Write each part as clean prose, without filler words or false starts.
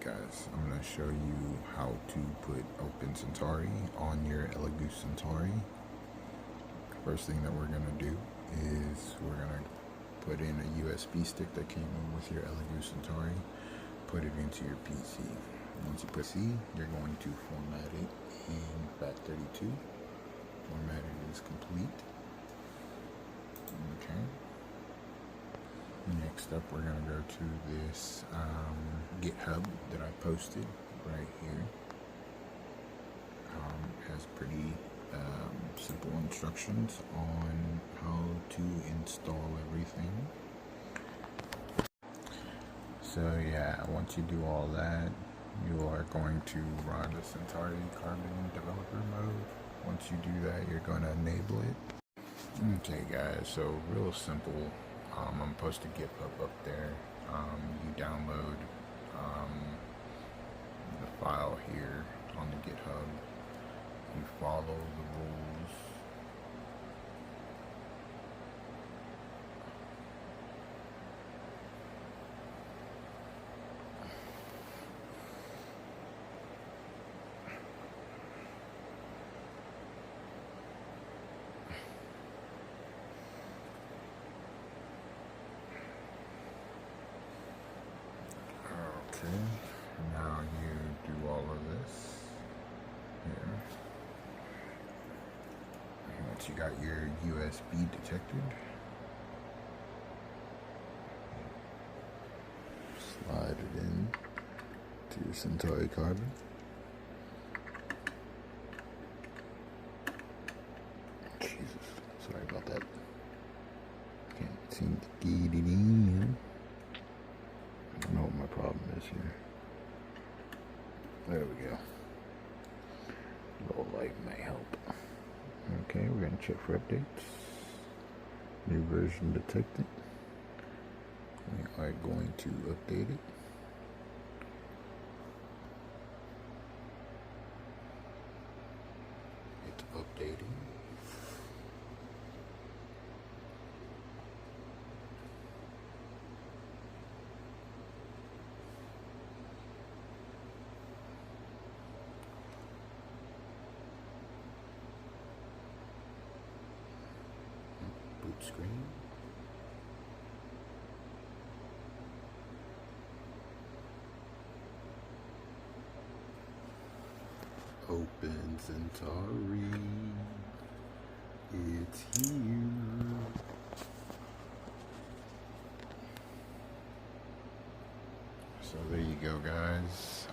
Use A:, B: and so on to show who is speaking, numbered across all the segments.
A: Guys, I'm going to show you how to put OpenCentauri on your Centauri. First thing that we're going to do is we're going to put in a USB stick that came in with your Centauri, put it into your PC. Once you put C, you're going to format it in FAT32. Formatting is complete. Okay. Next up, we're going to go to this GitHub that I posted right here. It has pretty simple instructions on how to install everything. So yeah, once you do all that, you are going to run the Centauri Carbon developer mode. Once you do that, you're going to enable it. Okay guys, so real simple. I'm posting GitHub up there. You download the file here on the GitHub. You follow the rules. Okay, now you do all of this here. Once you got your USB detected, slide it in to your Centauri Carbon. Jesus, sorry about that. Can't seem to get it in. I don't know what my problem is here. There we go. Low light may help. Okay, we're going to check for updates. New version detected. We are going to update it. It's updating. Boot screen. OpenCentauri, it's here. So there you go, guys.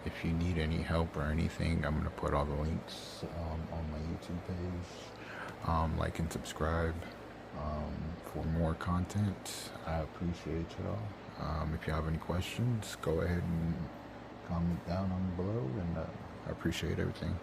A: If you need any help or anything, I'm going to put all the links on my YouTube page. Like and subscribe for more content. I appreciate y'all. If you have any questions, go ahead and comment down below, and I appreciate everything.